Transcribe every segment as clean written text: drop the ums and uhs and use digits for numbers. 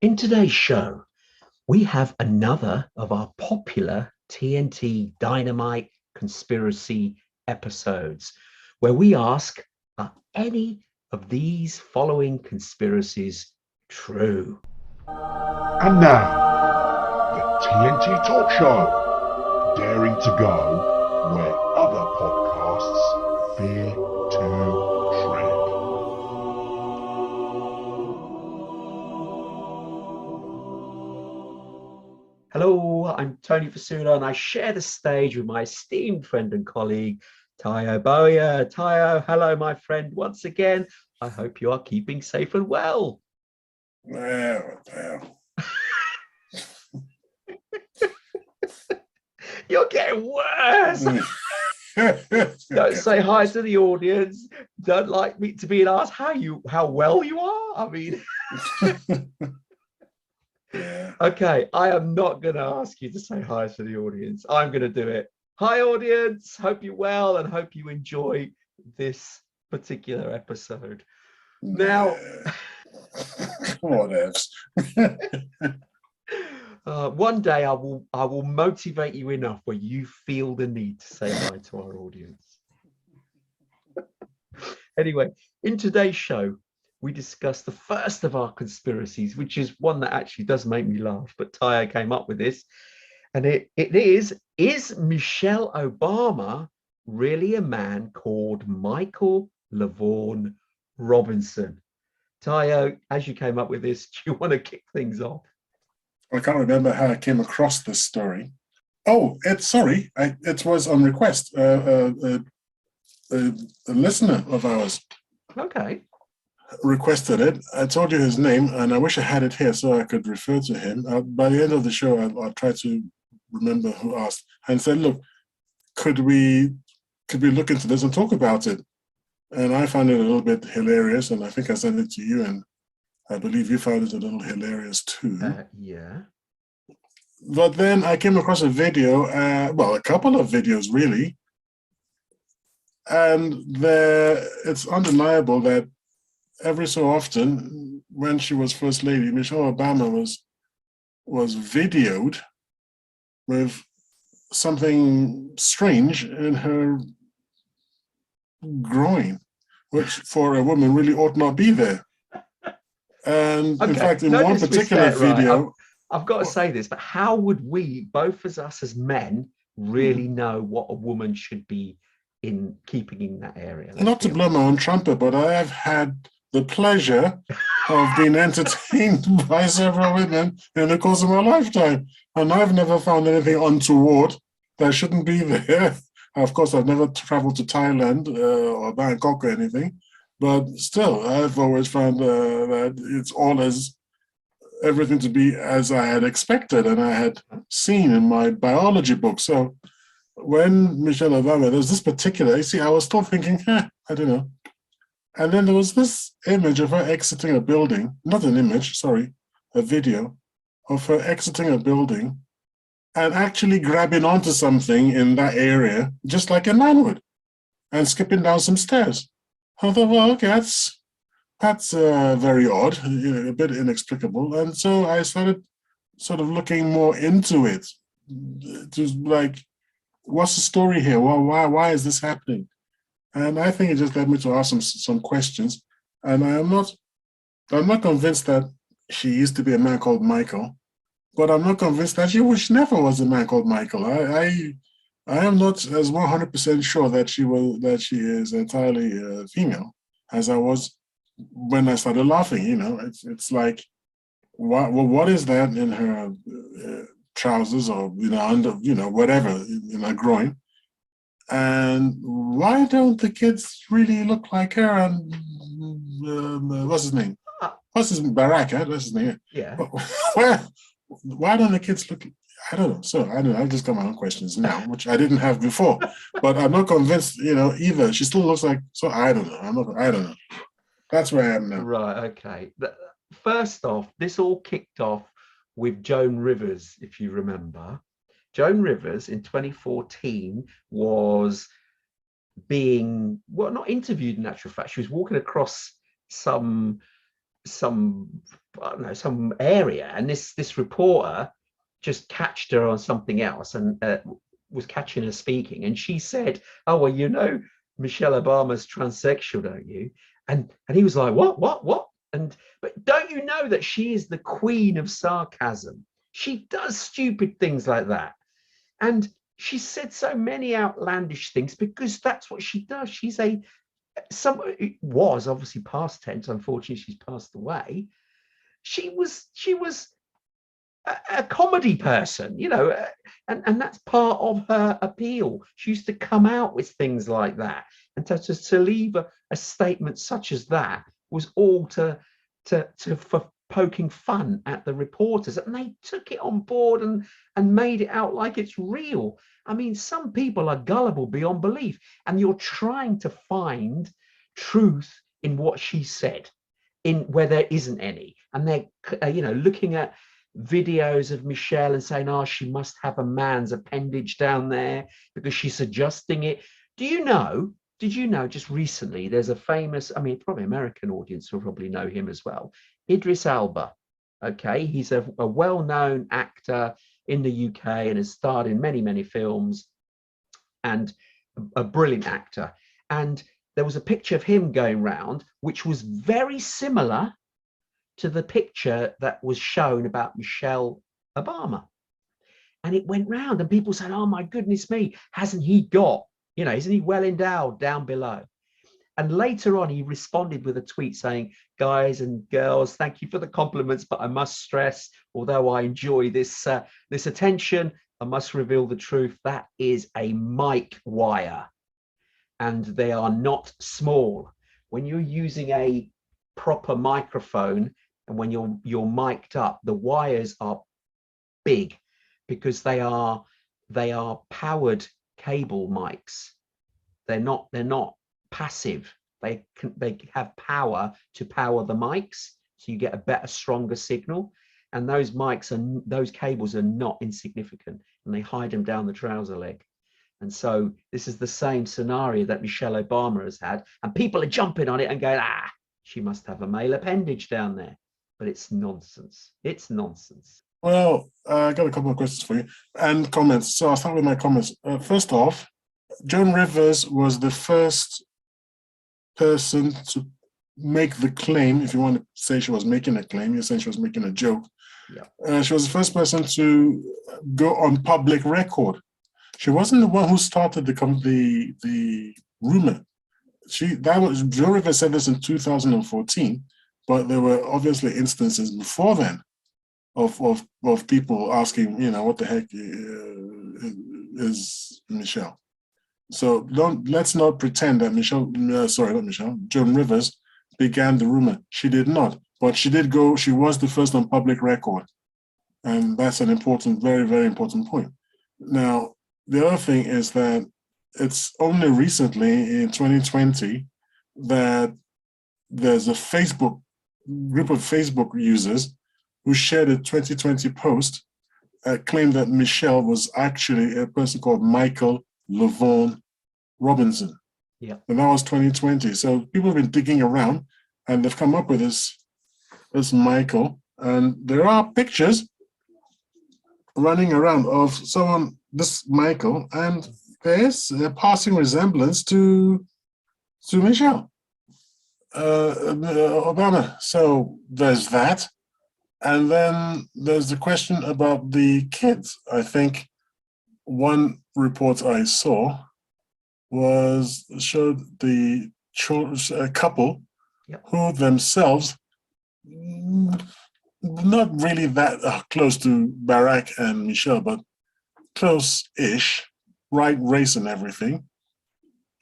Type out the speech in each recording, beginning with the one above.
In today's show, we have another of our popular TNT Dynamite Conspiracy episodes where we ask, are any of these following conspiracies true? And now, the TNT Talk Show, daring to go where other podcasts fear to tread. Hello, I'm Tony Fasula, and I share the stage with my esteemed friend and colleague, Tayo Bowyer. Tayo, hello, my friend, once again. I hope you are keeping safe and well. Well. You're getting worse. Don't say hi to the audience. Don't like me to be asked how well you are. I mean, Yeah. Okay, I am not going to ask you to say hi to the audience. I'm going to do it. Hi, audience. Hope you're well and hope you enjoy this particular episode. Now, What else? One day I will motivate you enough where you feel the need to say hi to our audience. Anyway, in today's show, we discuss the first of our conspiracies, which is one that actually does make me laugh, but Tyre came up with this. And it is Michelle Obama really a man called Michael LaVaughn Robinson? Tayo, as you came up with this, do you want to kick things off? I can't remember how I came across this story. Oh, it was on request. A listener of ours Okay. requested it. I told you his name, and I wish I had it here so I could refer to him. By the end of the show, I'll try to remember who asked and said, "Look, could we look into this and talk about it?" And I found it a little bit hilarious, and I think I sent it to you, and I believe you found it a little hilarious too. Yeah. But then I came across a video, a couple of videos really, and it's undeniable that every so often, when she was First Lady, Michelle Obama was videoed with something strange in her groin, which for a woman really ought not be there. And in fact, in one particular video, right. I've got to say this, but how would we, both as us as men, really know what a woman should be in keeping in that area? Not to blow my own trumpet, but I have had the pleasure of being entertained by several women in the course of my lifetime, and I've never found anything untoward that shouldn't be there. Of course, I've never traveled to Thailand or Bangkok or anything, but still, I've always found that it's everything to be as I had expected and I had seen in my biology book. So when Michelle Obama, there's this particular, I was still thinking, I don't know. And then there was this image of her exiting a building, not an image, sorry, a video of her exiting a building and actually grabbing onto something in that area, just like a man would, and skipping down some stairs. I thought, well, okay, that's very odd, a bit inexplicable. And so I started sort of looking more into it, to like, what's the story here? Why is this happening? And I think it just led me to ask some questions. And I'm not convinced that she used to be a man called Michael, but I'm not convinced that she never was a man called Michael. I am not as 100% sure that she is entirely female as I was when I started laughing. It's like, what is that in her trousers or under whatever in her groin? And why don't the kids really look like her? And what's his name? Barack? That's his name. Yeah. Why don't the kids look? I don't know. So I don't know. I've just got my own questions now, which I didn't have before. But I'm not convinced. Either. She still looks like. So I don't know. I don't know. That's where I am now. Right. Okay. First off, this all kicked off with Joan Rivers, if you remember. Joan Rivers in 2014 was being, not interviewed in actual fact. She was walking across some some I don't know, some area, and this reporter just catched her on something else and was catching her speaking, and she said, "Oh well, you know, Michelle Obama's transsexual, don't you?" And he was like, "What?" And but don't you know that she is the queen of sarcasm? She does stupid things like that, and she said so many outlandish things because that's what she does. She's a it was obviously past tense. Unfortunately, she's passed away. She was a comedy person, you know, and that's part of her appeal. She used to come out with things like that, and to leave a statement such as that was all to for poking fun at the reporters, and they took it on board and made it out like it's real. I mean, some people are gullible beyond belief, and you're trying to find truth in what she said, in where there isn't any, and they're looking at videos of Michelle and saying, "Oh, she must have a man's appendage down there because she's adjusting it." Did you know just recently there's a famous, I mean, probably American audience will probably know him as well, Idris Elba. Okay, he's a well-known actor in the UK and has starred in many films, and a brilliant actor. And there was a picture of him going round, which was very similar to the picture that was shown about Michelle Obama. And it went round and people said, "Oh my goodness me, hasn't he got, isn't he well endowed down below?" And later on, he responded with a tweet saying, "Guys and girls, thank you for the compliments, but I must stress, although I enjoy this attention, I must reveal the truth. That is a mic wire, and they are not small. When you're using a proper microphone and when you're mic'd up, the wires are big because they are powered cable mics. They're not passive. They have power to power the mics, so you get a better, stronger signal. And those cables are not insignificant, and they hide them down the trouser leg. And so this is the same scenario that Michelle Obama has had, and people are jumping on it and going, she must have a male appendage down there." But it's nonsense. It's nonsense. Well, I got a couple of questions for you and comments. So I'll start with my comments. First off, Joan Rivers was the first person to make the claim. If you want to say she was making a claim, you're saying she was making a joke. Yeah. She was the first person to go on public record. She wasn't the one who started the rumor. Joan Rivers said this in 2014, but there were obviously instances before then of people asking, what the heck is Michelle? So let's not pretend that Joan Rivers began the rumor. She did not, but she was the first on public record. And that's an important, very, very important point. Now, the other thing is that it's only recently in 2020 that there's a group of Facebook users who shared a 2020 post claimed that Michelle was actually a person called Michael Lavon Robinson. Yeah. And that was 2020. So people have been digging around and they've come up with this Michael. And there are pictures running around of this Michael, and there's a passing resemblance to Michelle Obama. So there's that. And then there's the question about the kids. I think one report I saw showed the a couple who themselves not really that close to Barack and Michelle, but close-ish, right race and everything.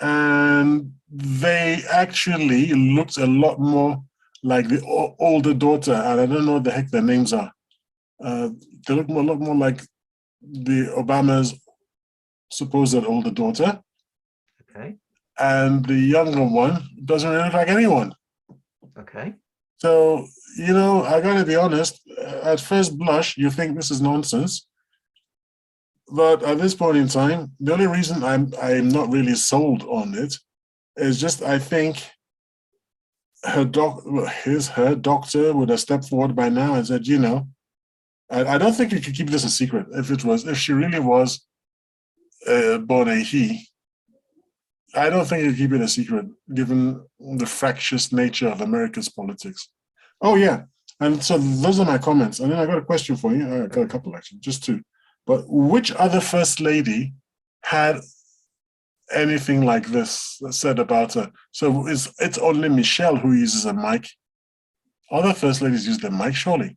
And they actually looked a lot more like the older daughter, and I don't know what the heck their names are. They look a lot more like the Obama's supposed older daughter. Okay. And the younger one doesn't really look like anyone. Okay. So, I gotta be honest, at first blush, you think this is nonsense. But at this point in time, the only reason I'm not really sold on it is just I think her doctor would have stepped forward by now and said, I don't think you could keep this a secret. If she really was born a he, I don't think you keep it a secret, given the fractious nature of America's politics. Oh yeah, and so those are my comments. And then I got a question for you. I got a couple actually, just two. But which other first lady had anything like this said about her? So it's only Michelle who uses a mic. Other first ladies use the mic, surely.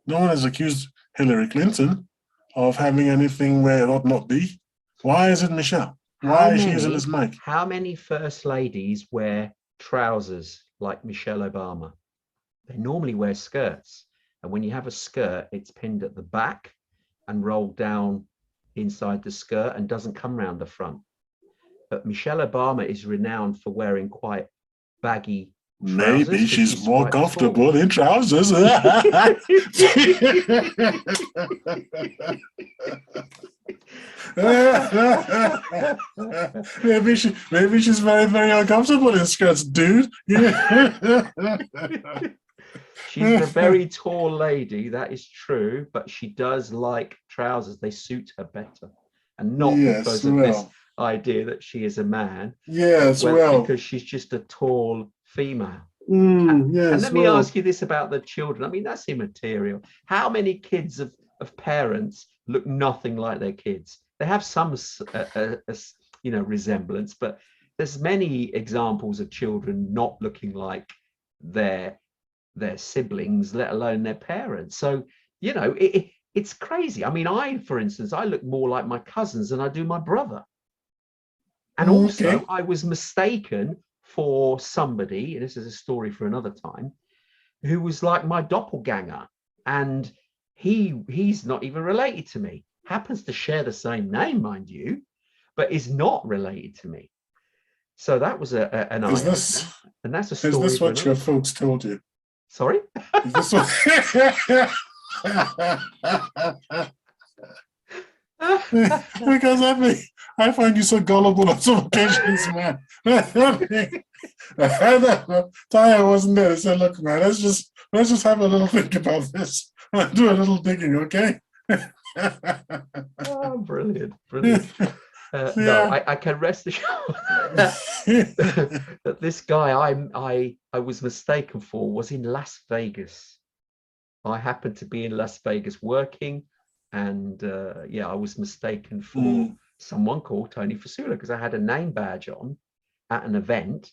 No one has accused Hillary Clinton of having anything where it ought not be. Why is it Michelle? Why is she using this mic? How many first ladies wear trousers like Michelle Obama? They normally wear skirts. And when you have a skirt, it's pinned at the back and rolled down inside the skirt and doesn't come round the front. But Michelle Obama is renowned for wearing quite baggy trousers. Maybe she's more comfortable in trousers. maybe she's very, very uncomfortable in skirts, dude. She's a very tall lady, that is true, but she does like trousers. They suit her better, and not because of this idea that she is a man. Yes, because she's just a tall female. And let me ask you this about the children. I mean, that's immaterial. How many kids of parents look nothing like their kids? They have some, resemblance, but there's many examples of children not looking like their siblings, let alone their parents. So, it's crazy. I mean, for instance, I look more like my cousins than I do my brother. And also, I was mistaken for somebody, and this is a story for another time, who was like my doppelganger, and he's not even related to me. Happens to share the same name, mind you, but is not related to me. So that was an eye-opener, and that's a story. Is this what your folks told you? Sorry? Is this what... Because I find you so gullible on some occasions, man. Taya wasn't there. I said, look, man, let's just have a little think about this. Do a little digging, okay? Oh, brilliant. No, I can rest assured that this guy I was mistaken for was in Las Vegas. I happened to be in Las Vegas working, and I was mistaken for someone called Tony Fasula because I had a name badge on at an event,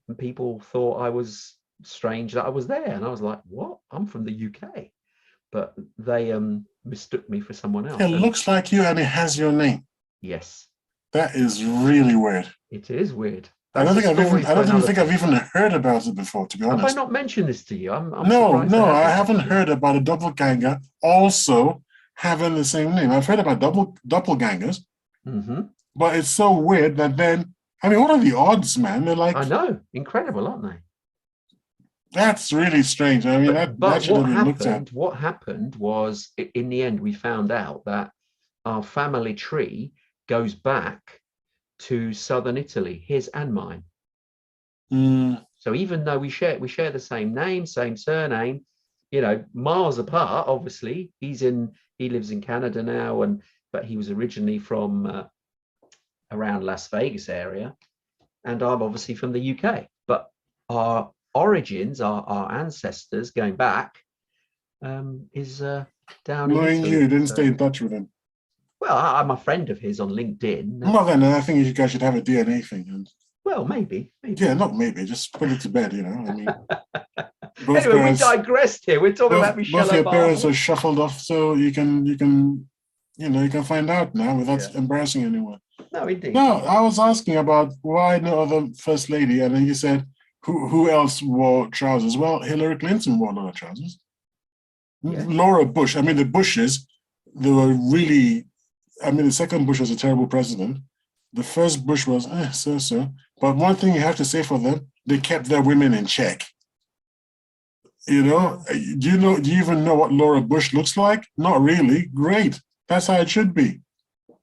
and people thought I was strange that I was there, and I was like, "What? I'm from the UK," but they mistook me for someone else. It looks like you, and it has your name. Yes, that is really weird. It is weird. I don't think I've even heard about it before, to be honest. Have I not mentioned this to you? No, I haven't heard about a doppelganger also having the same name. I've heard about doppelgangers, but it's so weird that then, I mean, what are the odds, man? They're like, I know, incredible, aren't they? That's really strange. I mean, that should have been looked at. What happened was, in the end, we found out that our family tree goes back to southern Italy, his and mine. So even though we share the same name, same surname, miles apart. Obviously, he lives in Canada now, but he was originally from around Las Vegas area, and I'm obviously from the UK. But our origins, our ancestors going back, is down in Italy. You didn't stay in touch with him. Well, I'm a friend of his on LinkedIn. Well, then I think you guys should have a DNA thing. Well, maybe. Yeah, not maybe. Just put it to bed, I mean. Anyway, we digressed here. We're talking about Michelle Obama. Both your parents are shuffled off, so you can find out now without embarrassing anyone. No, indeed. No, I was asking about why no other first lady, and then you said who else wore trousers? Well, Hillary Clinton wore a lot of trousers. Yeah. Laura Bush. I mean, the Bushes, they were really. I mean, the second Bush was a terrible president. The first Bush was so. But one thing you have to say for them, they kept their women in check. Do you even know what Laura Bush looks like? Not really. Great. That's how it should be.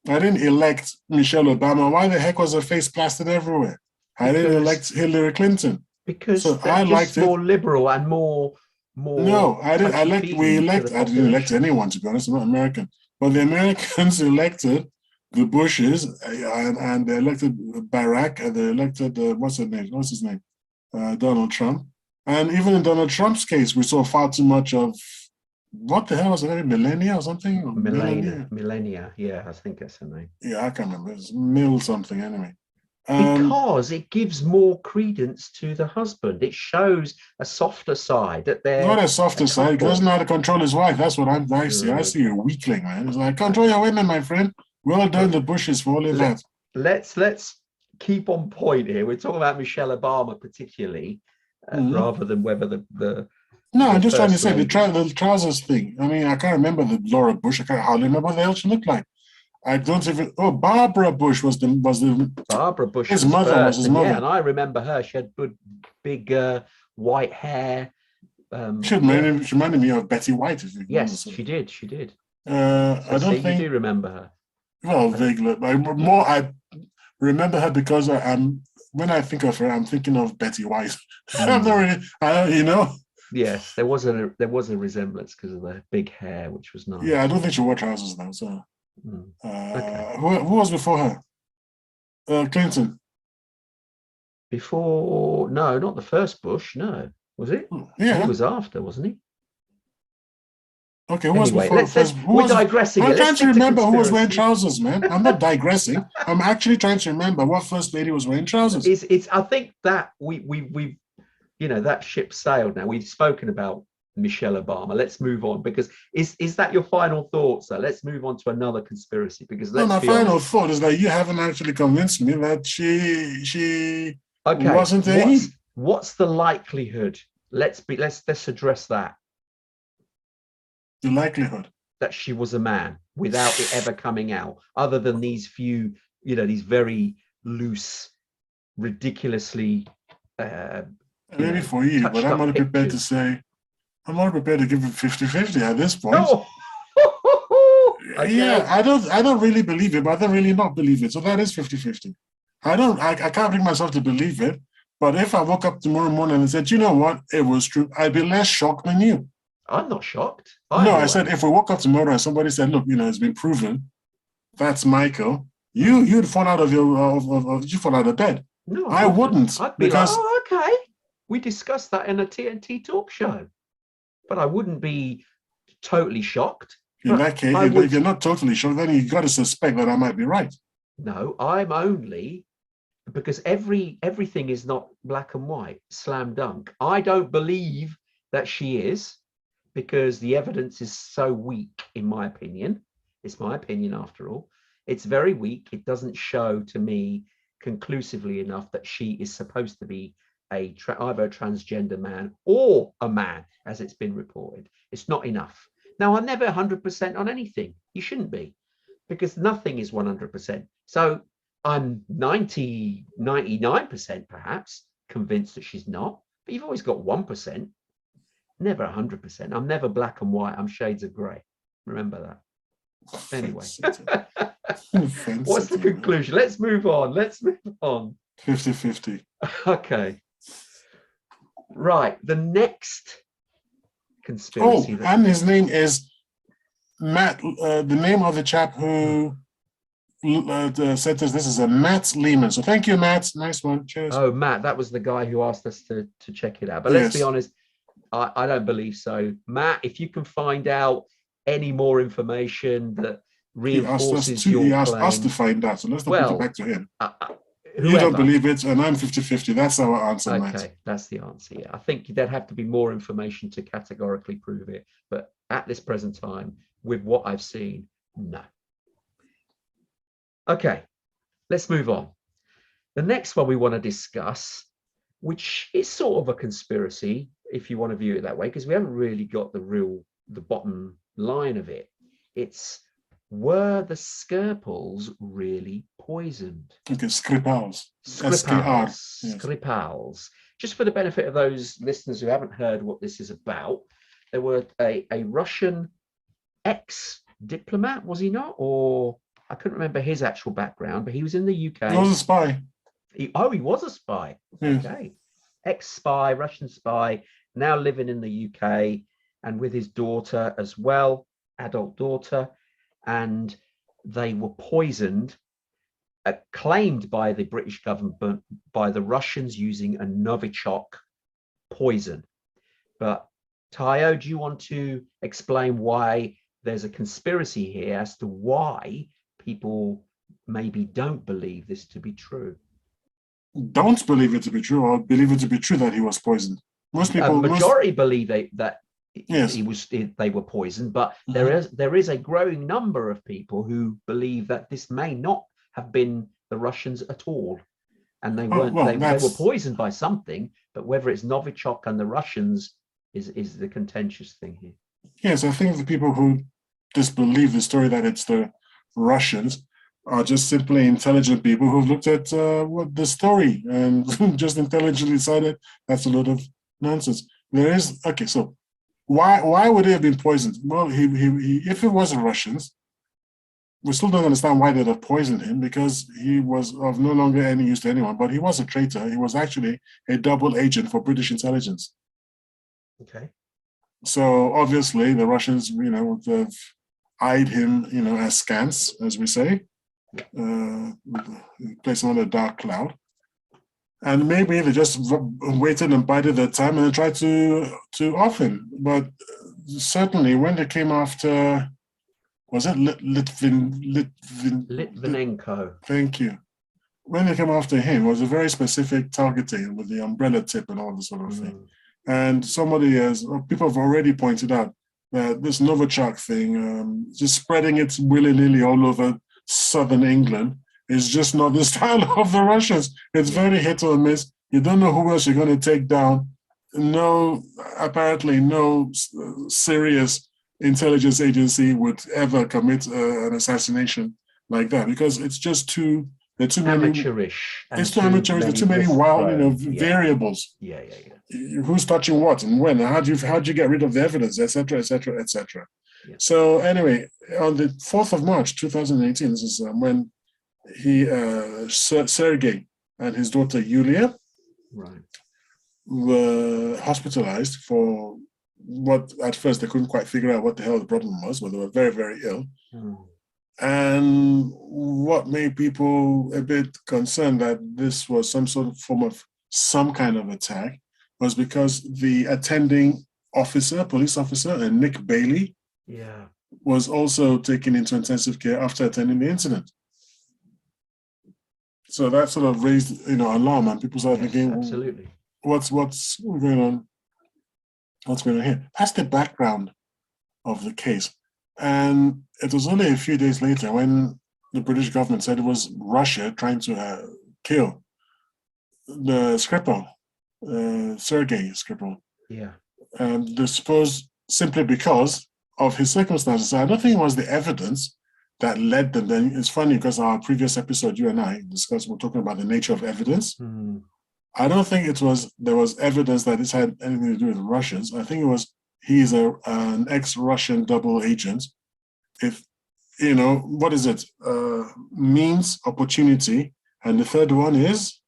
I didn't elect Michelle Obama. Why the heck was her face plastered everywhere? I didn't elect Hillary Clinton. because So they're I just liked it. more liberal and more No, I didn't. We elect. I didn't elect population. anyone, to be honest. I'm not American, but the Americans elected the Bushes, and they elected Barack, and they elected what's his name? What's his name? Donald Trump. And even in Donald Trump's case, we saw far too much of what the hell was it? Millennia or something? Or Millennia. Yeah, I think that's her name. Yeah, I can't remember. It's Mill something anyway. Because it gives more credence to the husband. It shows a softer side that they're not a softer side. He doesn't know how to control his wife. That's what I see. I see a weakling, man. It's like, control your women, my friend. Well done, the Bushes, for all of that. Let's keep on point here. We're talking about Michelle Obama particularly, rather than whether the no, I'm just trying to say the trousers thing. I mean, I can't remember the Laura Bush. I can't hardly remember what the hell she looked like. I don't even. Oh, Barbara Bush was the Barbara Bush. His mother was his mother. Yeah, and I remember her. She had good, big white hair. She reminded me of Betty White. Yes, she did. She did. I don't think you do remember her. Well, vaguely. I remember her because when I think of her, I'm thinking of Betty White. I'm not really, Yes, there was a resemblance because of the big hair, which was nice. Yeah, I don't think she wore trousers now. So, okay. Who was before her? Clinton. Before? No, not the first Bush. No, was it? Yeah, he was after, wasn't he? Okay, who was before? We're digressing. I'm trying to remember who was wearing trousers, man. I'm not digressing. I'm actually trying to remember what first lady was wearing trousers. It's. I think that we've that ship sailed now. We've spoken about Michelle Obama. Let's move on, because is that your final thoughts? So let's move on to another conspiracy, because my final thought is that you haven't actually convinced me that she wasn't a. What's the likelihood? Let's address that. The likelihood that she was a man without it ever coming out, other than these few, these very loose, ridiculously maybe for you, but I'm not prepared to say, I'm not prepared to give it 50-50 at this point. Oh. Okay. Yeah, I don't really believe it, but I don't really not believe it. So that is 50-50. I can't bring myself to believe it, but if I woke up tomorrow morning and said, you know what, it was true, I'd be less shocked than you. I'm not shocked. I said if we woke up tomorrow and somebody said, look, it's been proven, that's Michael, you'd fall out of you fall out of bed. No, I wouldn't. I'd be like, oh, okay. We discussed that in a TNT talk show. But I wouldn't be totally shocked. In that case, if you're not totally shocked, then you've got to suspect that I might be right. No, I'm only, because everything is not black and white, slam dunk. I don't believe that she is, because the evidence is so weak, in my opinion. It's my opinion, after all. It's very weak. It doesn't show to me conclusively enough that she is supposed to be either a transgender man or a man, as it's been reported. It's not enough. Now, I'm never 100% on anything. You shouldn't be, because nothing is 100%. So I'm 99% perhaps convinced that she's not, but you've always got 1%. Never 100%. I'm never black and white. I'm shades of grey. Remember that. Anyway, what's the conclusion? Let's move on. 50-50. Okay. Right. The next conspiracy. And his name is Matt. The name of the chap who said this is a Matt Lehman. So thank you, Matt. Nice one. Cheers. Oh, Matt. That was the guy who asked us to check it out. But let's be honest. I don't believe so. Matt, if you can find out any more information that reinforces your claim. He asked us to find out, so let's not put it back to him. You don't believe it, and I'm 50-50. That's our answer, okay, Matt. That's the answer, yeah. I think there'd have to be more information to categorically prove it. But at this present time, with what I've seen, no. Okay, let's move on. The next one we want to discuss, which is sort of a conspiracy, if you want to view it that way, because we haven't really got the bottom line of it. It's, were the Skirpals really poisoned? Okay, Skirpals. Skirpals. Just for the benefit of those listeners who haven't heard what this is about, there were a Russian ex-diplomat, was he not? Or I couldn't remember his actual background, but he was in the UK. He was a spy. He was a spy. Yes. Okay. ex-spy, Russian spy, now living in the UK, and with his daughter as well, adult daughter, and they were poisoned, claimed by the British government, by the Russians using a Novichok poison. But Tayo, do you want to explain why there's a conspiracy here as to why people maybe don't believe this to be true? Don't believe it to be true, or believe it to be true that he was poisoned. Most people, majority believe that yes, they were poisoned, but there is a growing number of people who believe that this may not have been the Russians at all, and they weren't. They were poisoned by something, but whether it's Novichok and the Russians is the contentious thing here. Yes, I think the people who disbelieve the story that it's the Russians are just simply intelligent people who've looked at the story and just intelligently decided that's a lot of nonsense. There is so why would he have been poisoned? Well, he if it was the Russians, we still don't understand why they'd have poisoned him, because he was of no longer any use to anyone. But he was a traitor. He was actually a double agent for British intelligence. Okay. So obviously the Russians, would have eyed him, askance, as we say. Place him on a dark cloud, and maybe they just waited and bided their time and tried to off him. But certainly, when they came after, was it Litvinenko? Thank you. When they came after him, it was a very specific targeting with the umbrella tip and all this sort of thing. And people have already pointed out that this Novichok thing, just spreading it willy-nilly all over southern England, is just not the style of the Russians. It's very hit or miss. You don't know who else you're going to take down. Apparently no serious intelligence agency would ever commit an assassination like that, because it's just too amateurish. It's too amateurish. There are too many wild, variables. Yeah. Who's touching what and when? How do you get rid of the evidence, etc., etc., etc. So anyway, on the 4th of March, 2018, this is when Sergei and his daughter Yulia were hospitalized for what at first they couldn't quite figure out what the hell the problem was, but they were very, very ill. And what made people a bit concerned that this was some kind of attack was because the attending police officer, Nick Bailey, was also taken into intensive care after attending the incident. So that sort of raised, alarm, and people started thinking, absolutely, what's going on? What's going on here? That's the background of the case. And it was only a few days later when the British government said it was Russia trying to kill the Skirpal, Sergei Skirpal. And they're supposed simply because of his circumstances. So I don't think it was the evidence that led them. Then it's funny because our previous episode, you and I discussed, we're talking about the nature of evidence. I don't think there was evidence that this had anything to do with the Russians. I think it was he's an ex-Russian double agent. If what is it? Means, opportunity, and the third one is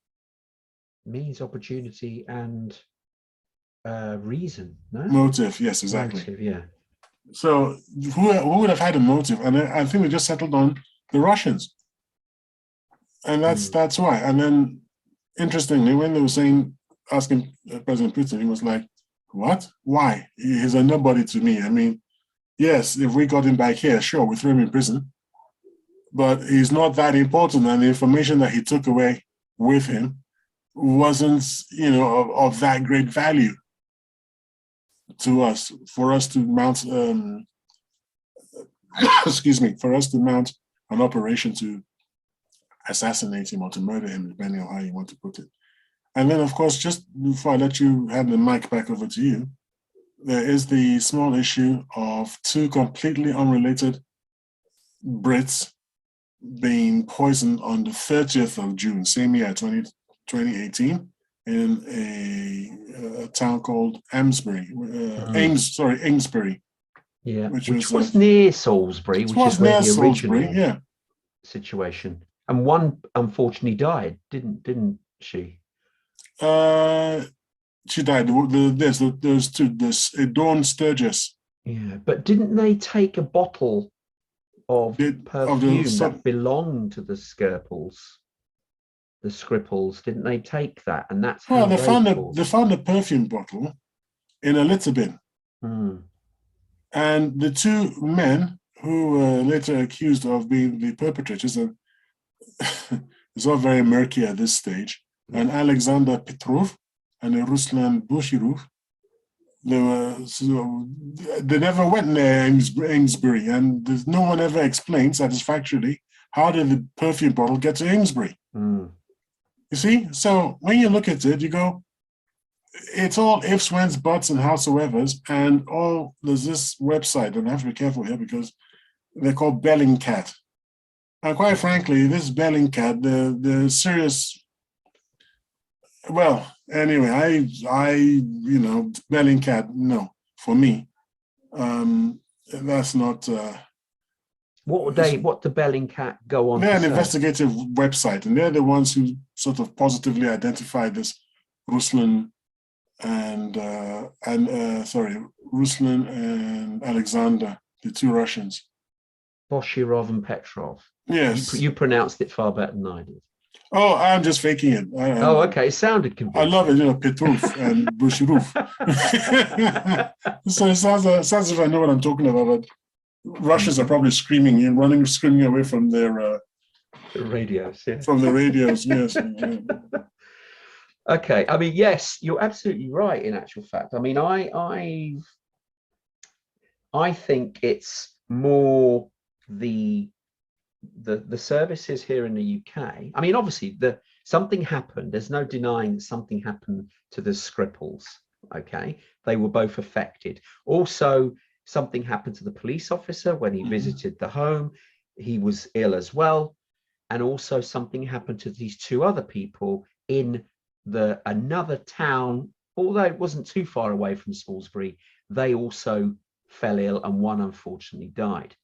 means, opportunity, and reason. No? Motive. Yes, exactly. Motive, yeah. So who would have had a motive? And I think we just settled on the Russians, and that's why. And then, interestingly, when they were asking President Putin, he was like, "What? Why? He's a nobody to me. I mean, yes, if we got him back here, sure, we threw him in prison, but he's not that important, and the information that he took away with him wasn't, of that great value to us, for us to mount, for us to mount an operation to assassinate him or to murder him, depending on how you want to put it." And then, of course, just before I let you hand the mic back over to you, there is the small issue of two completely unrelated Brits being poisoned on the 30th of June, same year, 2018, in a town called Amesbury. Amesbury. Yeah, which was near Salisbury, which is where the original situation. And one unfortunately died, didn't she? She died. There's two. There's a Dawn Sturgis. Yeah, but didn't they take a bottle of Of perfume that belonged to the Skirpals, the Skripals? Didn't they take that? And that's how well, they found a perfume bottle in a litter bin. Hmm. And the two men who were later accused of being the perpetrators, and it's all very murky at this stage, and Alexander Petrov and Ruslan Bushirov, they never went near Amesbury, and no one ever explained satisfactorily how did the perfume bottle get to Amesbury. Mm. You see? So when you look at it, you go, it's all ifs, whens, buts, and howsoevers, and all there's this website, and I have to be careful here because they're called Bellingcat. And quite frankly, this Bellingcat, the serious, well, anyway, I Bellingcat, no, for me. That's not what the Bellingcat go on? They're to an say? investigative website, and they're the ones who sort of positively identified this Ruslan Ruslan and Alexander, the two Russians. Boshirov and Petrov. Yes. You pronounced it far better than I did. Oh, I'm just faking it. Okay. It sounded convincing. I love it, Petrov and Bushirov. So it sounds as if I know what I'm talking about, but Russians are probably screaming away from their radios. Yeah. From the radios, yes. Okay. I mean, yes, you're absolutely right. In actual fact, I mean, I think it's more the services here in the UK. I mean, obviously, something happened. There's no denying that something happened to the Skripals. Okay, they were both affected. Also, something happened to the police officer when he visited the home. He was ill as well. And also something happened to these two other people in another town, although it wasn't too far away from Salisbury. They also fell ill and one unfortunately died.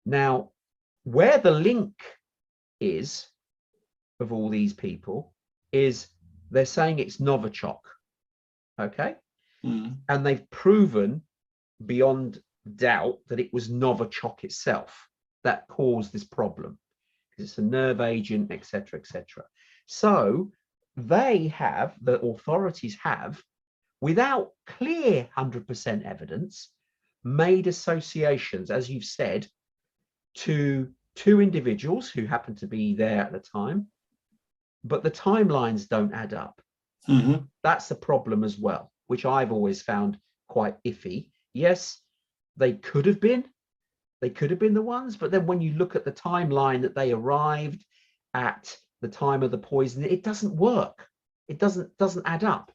Now, where the link is of all these people is they're saying it's Novichok. Okay. And they've proven beyond doubt that it was Novichok itself that caused this problem. It's a nerve agent, etc., etc. So the authorities have, without clear 100% evidence, made associations, as you've said, to two individuals who happened to be there at the time, but the timelines don't add up. That's a problem as well, which I've always found quite iffy. Yes, they could have been the ones, but then when you look at the timeline that they arrived at the time of the poison, it doesn't work. It doesn't add up.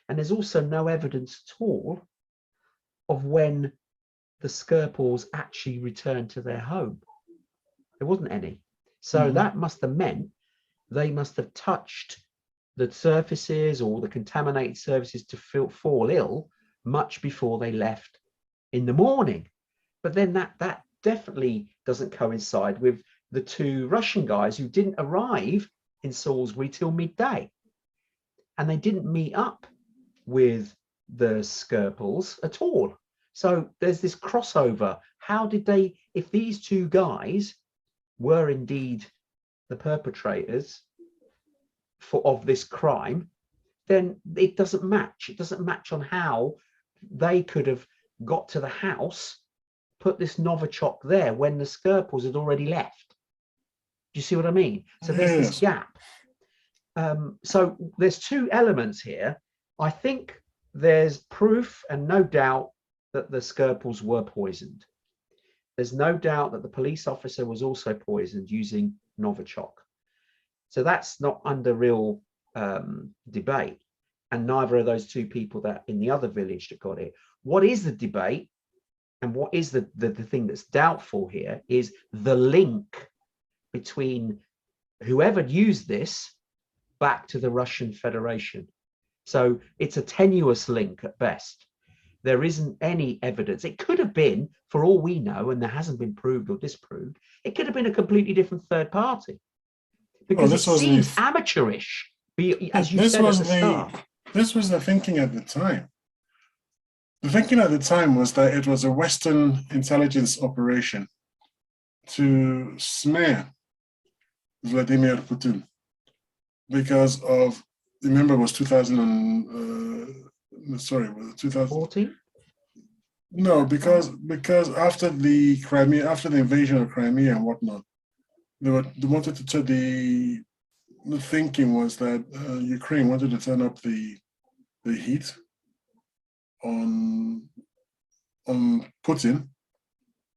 And there's also no evidence at all of when the Skirpals actually returned to their home. There wasn't any. So that must have meant they must have touched the surfaces or the contaminated surfaces to fall ill much before they left in the morning. But then that definitely doesn't coincide with the two Russian guys who didn't arrive in Salisbury till midday. And they didn't meet up with the Skirpals at all. So there's this crossover. How did they, if these two guys were indeed the perpetrators of this crime, then it doesn't match. It doesn't match on how they could have got to the house, put this Novichok there when the Skirpals had already left. Do you see what I mean? So there's this gap. So there's two elements here. I think there's proof and no doubt that the Skirpals were poisoned. There's no doubt that the police officer was also poisoned using Novichok. So that's not under real debate. And neither are those two people that in the other village that got it. What is the debate and what is the thing that's doubtful here is the link between whoever used this back to the Russian Federation. So it's a tenuous link at best. There isn't any evidence. It could have been, for all we know, and there hasn't been proved or disproved, it could have been a completely different third party. Because it seems amateurish, as you said at the start. this was the thinking at the time. The thinking at the time was that it was a Western intelligence operation to smear Vladimir Putin because of, remember, it was 2000 sorry, was it 2014? No, because after the Crimea, after the invasion of Crimea and whatnot, they wanted to turn the thinking was that Ukraine wanted to turn up the heat on Putin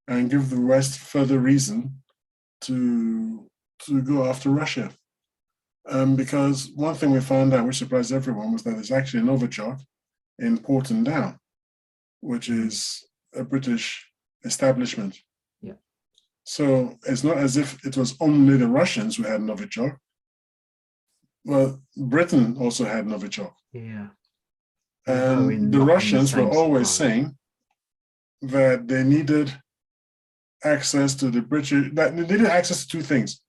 and give the West further reason to go after Russia. Because one thing we found out, which surprised everyone, was that there's actually a Novichok in Porton Down, which is a British establishment. Yeah. So it's not as if it was only the Russians who had Novichok. Well, Britain also had Novichok. Yeah. And the Russians were always saying that they needed access to the British, that they needed access to two things.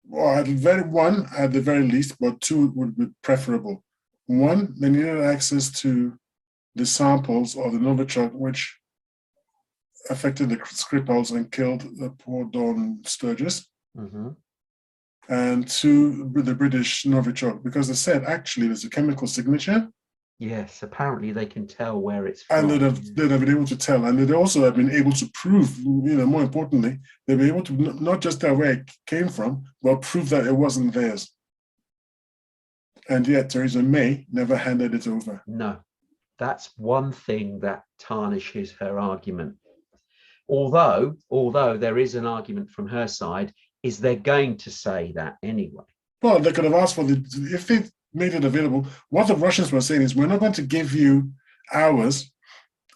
Well, at the very least, but two would be preferable. One, they needed access to the samples of the Novichok, which affected the Skirpals and killed the poor Dawn Sturgis. Mm-hmm. And two, the British Novichok, because they said actually there's a chemical signature. Yes, apparently they can tell where it's from. And they'd have been able to tell, and they'd also have been able to prove, more importantly, they'd be able to not just tell where it came from, but prove that it wasn't theirs. And yet Theresa May never handed it over. No, that's one thing that tarnishes her argument. Although there is an argument from her side, is they're going to say that anyway. Well, they could have asked for if they made it available. What the Russians were saying is, we're not going to give you ours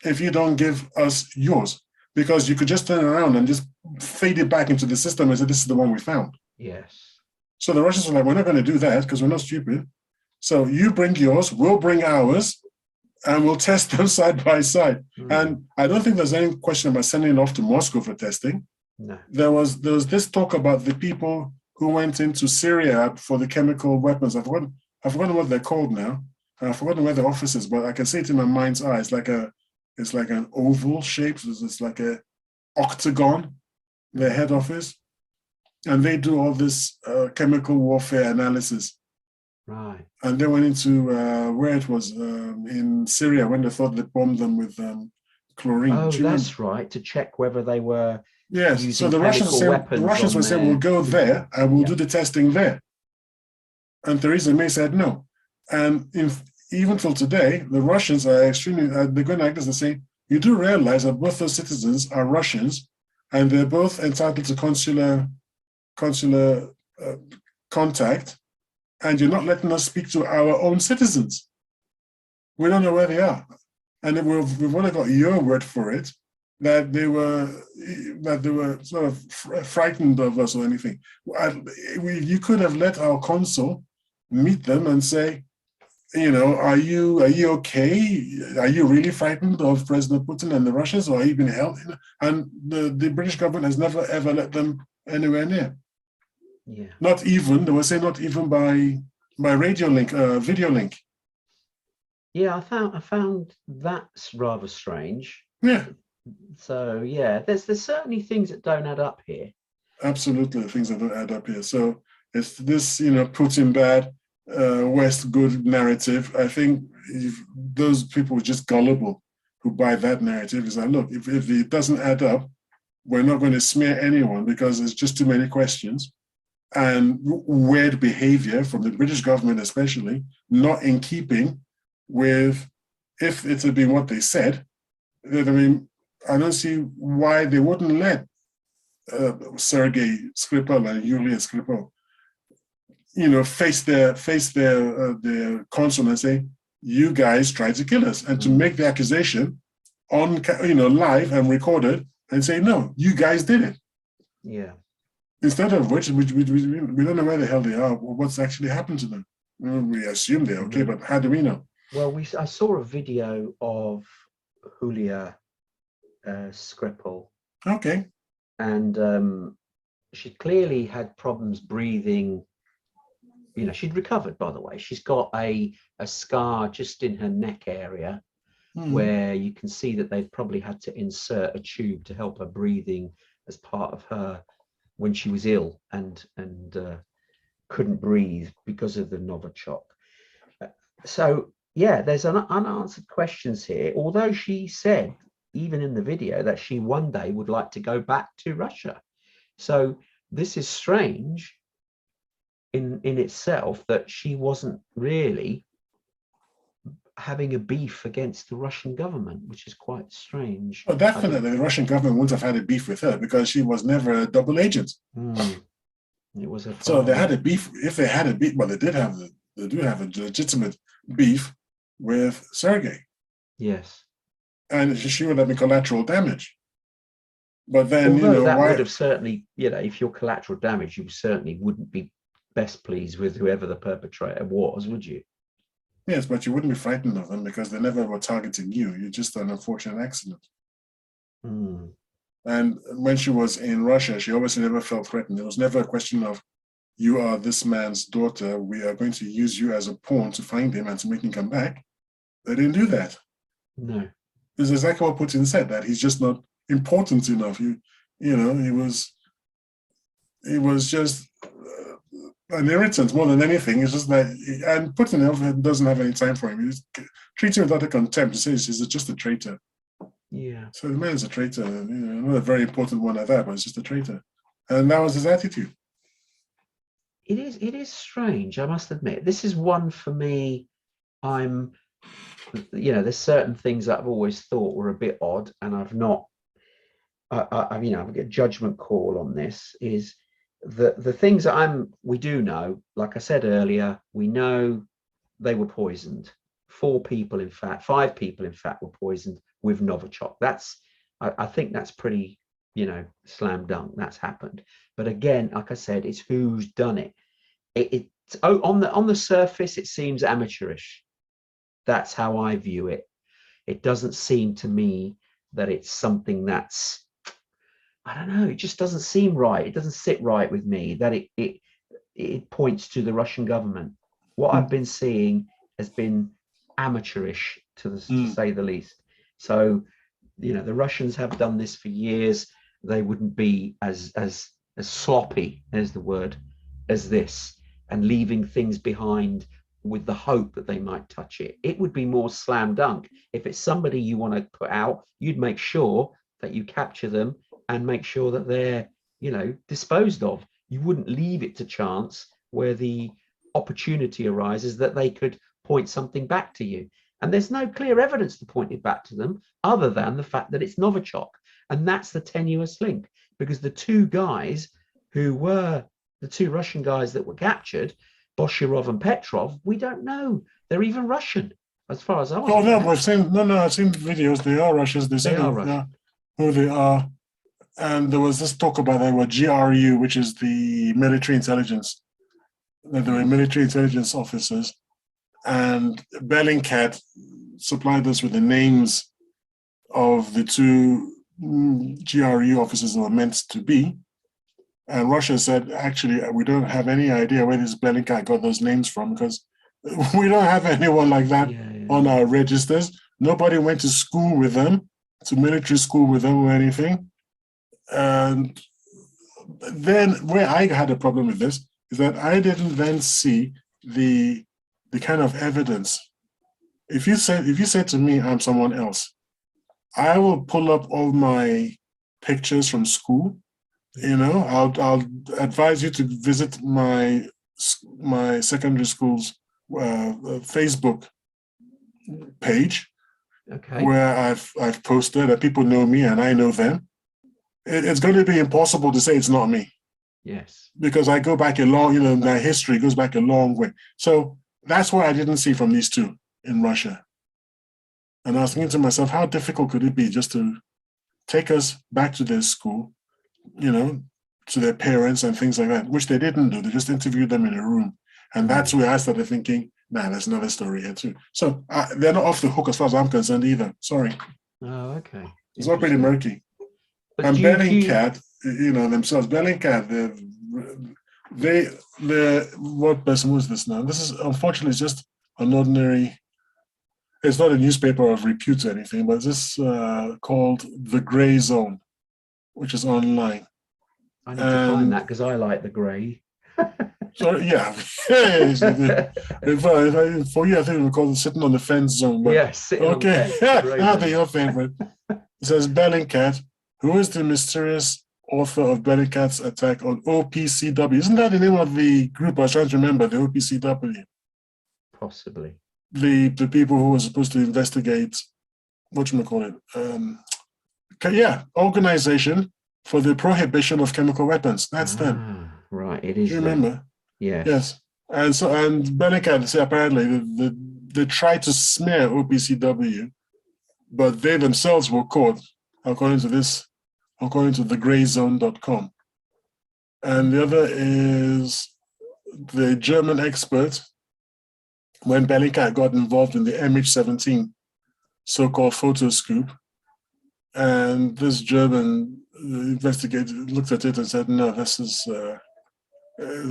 if you don't give us yours, because you could just turn around and just fade it back into the system and say, this is the one we found. Yes. So the Russians were like, we're not going to do that because we're not stupid. So you bring yours, we'll bring ours, and we'll test them side by side. And I don't think there's any question about sending it off to Moscow for testing. No. There was this talk about the people who went into Syria for the chemical weapons. I've forgotten what they're called now. I've forgotten where the office is, but I can see it in my mind's eye. It's like an oval shape. It's like a octagon, their head office. And they do all this chemical warfare analysis. Right. And they went into where it was in Syria when they thought they bombed them with chlorine. Oh, that's right, to check whether they were yes. So the Russians were saying, we'll go there and we'll do the testing there. And Theresa May said no. And even till today, the Russians are extremely, they're going like this, they're saying, you do realize that both those citizens are Russians and they're both entitled to consular contact, and you're not letting us speak to our own citizens. We don't know where they are. And we've only got your word for it, that they were sort of frightened of us or anything. You could have let our consul meet them and say, are you okay? Are you really frightened of President Putin and the Russians, or are you being held? And the British government has never ever let them anywhere near. Yeah. Not even, they were saying not even by radio link, video link. Yeah, I found that's rather strange. Yeah. So yeah, there's certainly things that don't add up here. Absolutely, things that don't add up here. So it's this, Putin bad, West good narrative. I think those people are just gullible who buy that narrative. Is like, look, if it doesn't add up, we're not going to smear anyone because there's just too many questions. And weird behavior from the British government, especially, not in keeping with, if it had been what they said, I mean, I don't see why they wouldn't let Sergei Skripal and Yulia Skripal, face their consul and say, you guys tried to kill us, and to make the accusation on, live and recorded and say, no, you guys did it. Yeah. Instead of which, we don't know where the hell they are, or what's actually happened to them. We assume they're okay, but how do we know? Well, I saw a video of Julia Skripal. Okay. And she clearly had problems breathing she'd recovered, by the way. She's got a scar just in her neck area where you can see that they've probably had to insert a tube to help her breathing as part of her when she was ill and couldn't breathe because of the Novichok. So yeah, there's unanswered questions here, although she said even in the video that she one day would like to go back to Russia. So this is strange in itself, that she wasn't really having a beef against the Russian government, which is quite strange. Well, definitely the Russian government wouldn't have had a beef with her because she was never a double agent. It was a so they had a beef. If they had a beef, well, they do have a legitimate beef with Sergei. Yes, and she would have been collateral damage. But then, although that would have certainly, if you're collateral damage, you certainly wouldn't be best pleased with whoever the perpetrator was, would you? Yes, but you wouldn't be frightened of them because they never were targeting you. You're just an unfortunate accident. And when she was in Russia, she obviously never felt threatened. It was never a question of, you are this man's daughter, we are going to use you as a pawn to find him and to make him come back. They didn't do that. No. It's exactly what Putin said, that he's just not important enough. He was just an irritant more than anything. It's just that, and Putin doesn't have any time for him. He's treating him without a contempt. He says he's just a traitor. Yeah. So the man's a traitor, not a very important one at that, but it's just a traitor. And that was his attitude. It is strange, I must admit. This is one for me. There's certain things that I've always thought were a bit odd, and I've not. I've got a judgment call on this. Is the things that we do know, like I said earlier, we know they were poisoned. 5 people, in fact, were poisoned with Novichok. I think that's pretty, slam dunk. That's happened. But again, like I said, it's who's done it. On the surface, it seems amateurish. That's how I view it. It doesn't seem to me that it's something that's, I don't know, it just doesn't seem right. It doesn't sit right with me that it points to the Russian government. What I've been seeing has been amateurish, to say the least. So, the Russians have done this for years. They wouldn't be as sloppy, as the word, as this, and leaving things behind with the hope that they might touch it. It would be more slam dunk. If it's somebody you want to put out, you'd make sure that you capture them and make sure that they're, disposed of. You wouldn't leave it to chance where the opportunity arises that they could point something back to you. And there's no clear evidence to point it back to them other than the fact that it's Novichok. And that's the tenuous link, because the 2 guys who were the 2 Russian guys that were captured, Boshirov and Petrov, we don't know. They're even Russian, as far as I was. Oh, no, I've seen videos. They are Russians. They are Russian. Who they are. And there was this talk about they were GRU, which is the military intelligence. They were military intelligence officers. And Bellingcat supplied us with the names of the 2 GRU officers that were meant to be. And Russia said, actually, we don't have any idea where this Bellingcat got those names from, because we don't have anyone like that on our registers. Nobody went to school with them, to military school with them or anything. And then where I had a problem with this is that I didn't then see the kind of evidence. If you say to me, I'm someone else, I will pull up all my pictures from school. I'll advise you to visit my secondary school's Facebook page, where I've posted that people know me and I know them. It's going to be impossible to say it's not me. Yes, because I go back a long, my history goes back a long way. So that's what I didn't see from these 2 in Russia. And I was thinking to myself, how difficult could it be just to take us back to their school, to their parents and things like that, which they didn't do. They just interviewed them in a room. And that's where I started thinking, there's another story here too. So they're not off the hook as far as I'm concerned either. Sorry. Oh, okay. It's all pretty murky. But and Bellingcat, themselves, Bellingcat, what person was this now? This is unfortunately just an ordinary. It's not a newspaper of repute or anything, but this called The Grey Zone, which is online. I need to find that because I like the grey. So yeah, for you, I think we call it sitting on the fence zone. But, yes, okay, they're your favorite. It says Bellingcat, who is the mysterious author of Bellingcat's attack on OPCW? Isn't that the name of the group? I was trying to remember, the OPCW. Possibly. The people who were supposed to investigate, whatchamacallit, Organization for the Prohibition of Chemical Weapons. That's them. Right, it is. Do you remember? Yes. Yes. And Bellingcat, apparently they tried to smear OPCW, but they themselves were caught, according to thegrayzone.com. And the other is the German expert, when Bellingcat got involved in the MH17 so-called photo scoop. And this German investigator looked at it and said, no, this is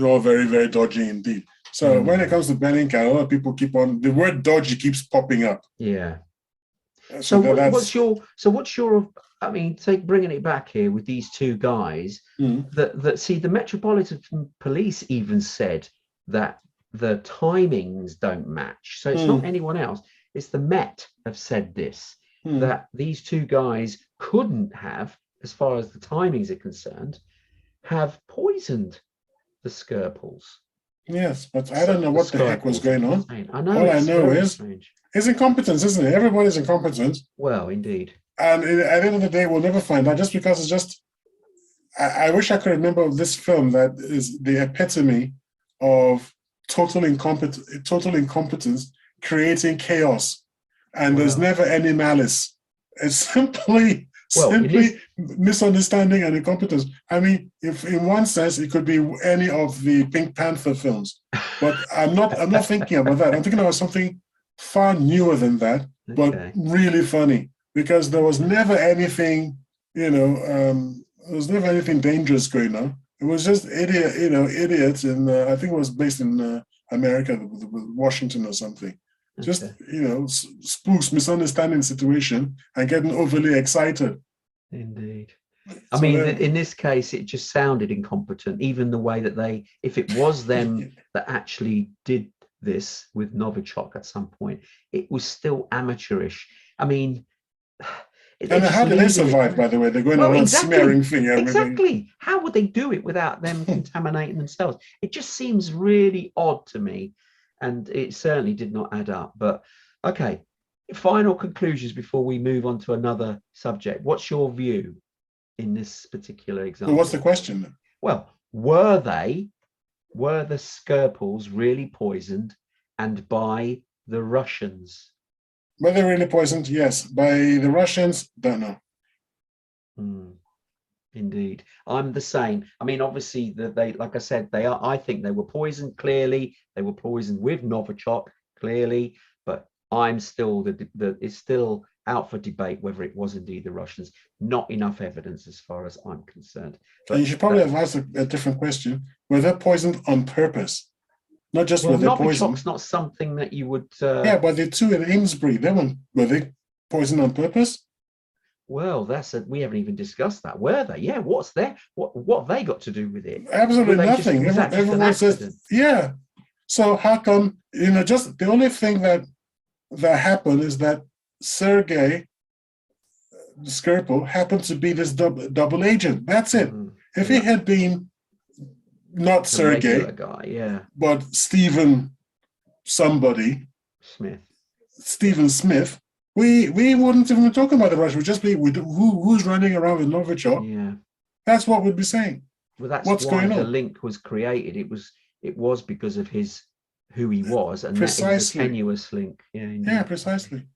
all very, very dodgy indeed. So when it comes to Bellingcat, a lot of people the word dodgy keeps popping up. Yeah. So what's your, I mean, bringing it back here with these two guys, that see, the Metropolitan Police even said that the timings don't match. So it's not anyone else. It's the Met have said this, that these two guys couldn't have, as far as the timings are concerned, have poisoned the Skirpals. Yes, but I don't know what the heck was going on. I know. All I know is it's incompetence, isn't it? Everybody's incompetent. Well, indeed. And at the end of the day, we'll never find out, just because it's just, I wish I could remember this film that is the epitome of total incompetence creating chaos. And there's never any malice. It's simply misunderstanding and incompetence. I mean, if in one sense it could be any of the Pink Panther films, but I'm not thinking about that. I'm thinking about something far newer than that, but really funny, because there was never anything, there was never anything dangerous going on. It was just idiots, and I think it was based in America, Washington or something. Just, spooks, misunderstanding situation and getting overly excited. Indeed. I mean, in this case, it just sounded incompetent, even the way that if it was them that actually did this with Novichok at some point, it was still amateurish. I mean, and how did they survive, by the way? They're going around smearing things. Exactly. How would they do it without them contaminating themselves? It just seems really odd to me. And it certainly did not add up. But okay, final conclusions before we move on to another subject. What's your view in this particular example? Well, what's the question then? Well, were the Skirpals really poisoned, and by the Russians? Were they really poisoned? Yes. By the Russians, don't know. Indeed, I'm the same. I mean, obviously, like I said, I think they were poisoned. Clearly, they were poisoned with Novichok. Clearly, but I'm still it's still out for debate whether it was indeed the Russians. Not enough evidence, as far as I'm concerned. But you should probably have asked a different question: were they poisoned on purpose? Not just were they poisoned. Novichok's not something that you would. Yeah, but the two in Amesbury, were they poisoned on purpose? Well, we haven't even discussed that. Were they? Yeah. What have they got to do with it? Absolutely nothing. Everyone says, yeah. So how come, just the only thing that happened is that Sergei Skirpal happened to be this double agent. That's it. If he had been not Sergei, guy, but Stephen Smith, we wouldn't even be talking about the Russians. We'd just be who's running around with Novichok. Yeah, that's what we'd be saying. Well, that's what's why going on. The link was created. It was because of who he was, and that is a tenuous link. Yeah, precisely.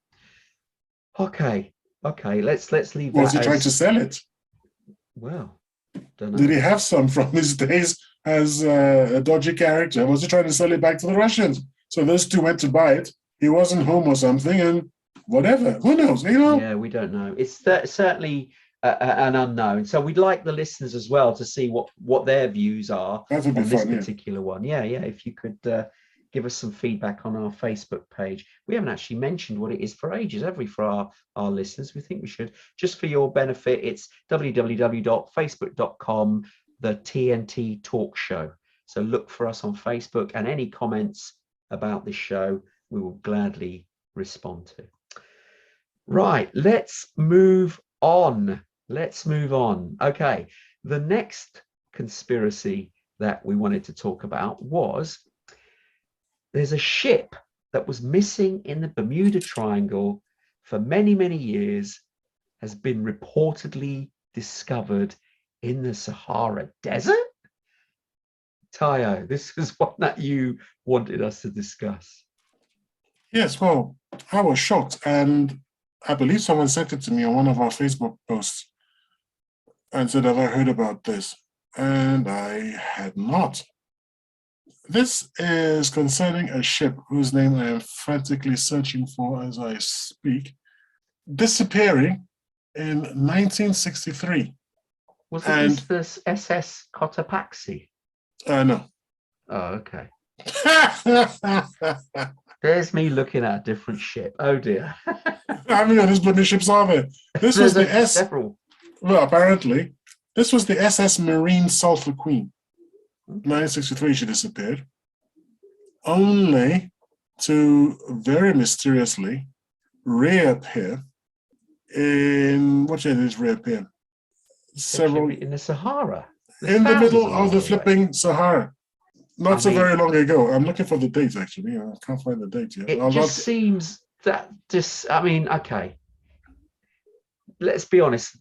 Okay. Let's leave. Was he trying to sell it? Well, don't know. Did he have some from his days as a dodgy character? Was he trying to sell it back to the Russians? So those two went to buy it. He wasn't home or something, and whatever. Who knows? Yeah, we don't know. It's certainly an unknown. So we'd like the listeners as well to see what their views are That would be on this fun, yeah. particular one. Yeah. If you could give us some feedback on our Facebook page. We haven't actually mentioned what it is for ages, have we, for our listeners? We think we should. Just for your benefit, it's www.facebook.com, the TNT Talk Show. So look for us on Facebook, and any comments about this show, we will gladly respond to. Right, let's move on. Okay, the next conspiracy that we wanted to talk about was there's a ship that was missing in the Bermuda Triangle for many, many years, has been reportedly discovered in the Sahara Desert. Tayo, this is one that you wanted us to discuss. Yes, well, I was shocked, and I believe someone sent it to me on one of our Facebook posts and said, have I heard about this? And I had not. This is concerning a ship whose name I am frantically searching for as I speak, disappearing in 1963. Was this SS Cotopaxi? No. Oh, okay. There's me looking at a different ship. Oh dear. How many of these bloody ships are there? This was the several. Well, apparently, this was the SS Marine Sulphur Queen. 1963, she disappeared, only to very mysteriously reappear in what year did it reappear? Several in the Sahara. In the middle of the flipping Sahara. Not so very long ago. I'm looking for the date, actually. I can't find the date yet. It just seems that okay. Let's be honest.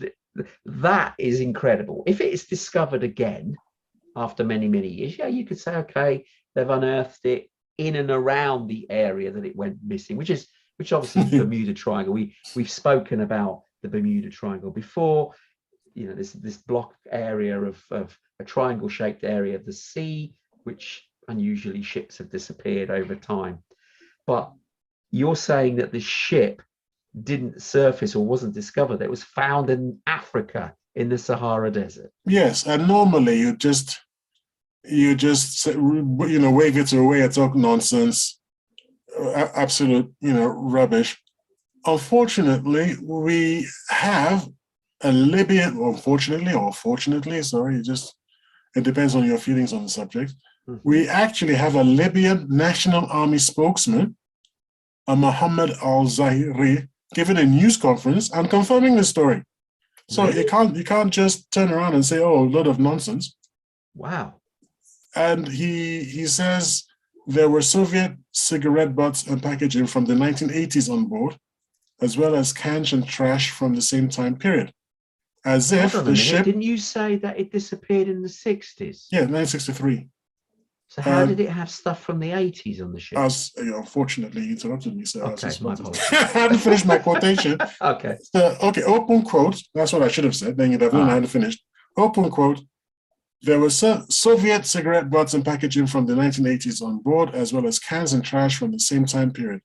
That is incredible. If it is discovered again after many, many years, yeah, you could say, okay, they've unearthed it in and around the area that it went missing, which obviously is the Bermuda Triangle. We've spoken about the Bermuda Triangle before. You know, this block area of a triangle-shaped area of the sea, which unusually ships have disappeared over time. But you're saying that this ship didn't surface or wasn't discovered. It was found in Africa in the Sahara Desert. Yes, and normally you just wave it away and talk nonsense, absolute rubbish. Unfortunately, we have a Libyan, unfortunately or fortunately, sorry, it depends on your feelings on the subject. Mm-hmm. We actually have a Libyan National Army spokesman, Mohammed al-Zahiri, giving a news conference and confirming the story. So you can't just turn around and say, oh, a lot of nonsense. Wow. And he says there were Soviet cigarette butts and packaging from the 1980s on board, as well as cans and trash from the same time period. As if the ship... Didn't you say that it disappeared in the 60s? Yeah, 1963. So how did it have stuff from the 80s on the ship? Unfortunately, you interrupted me, so okay, I hadn't finished my quotation. Okay. So, open quote. That's what I should have said. Then you'd have known I hadn't finished. Open quote. There were Soviet cigarette butts and packaging from the 1980s on board, as well as cans and trash from the same time period,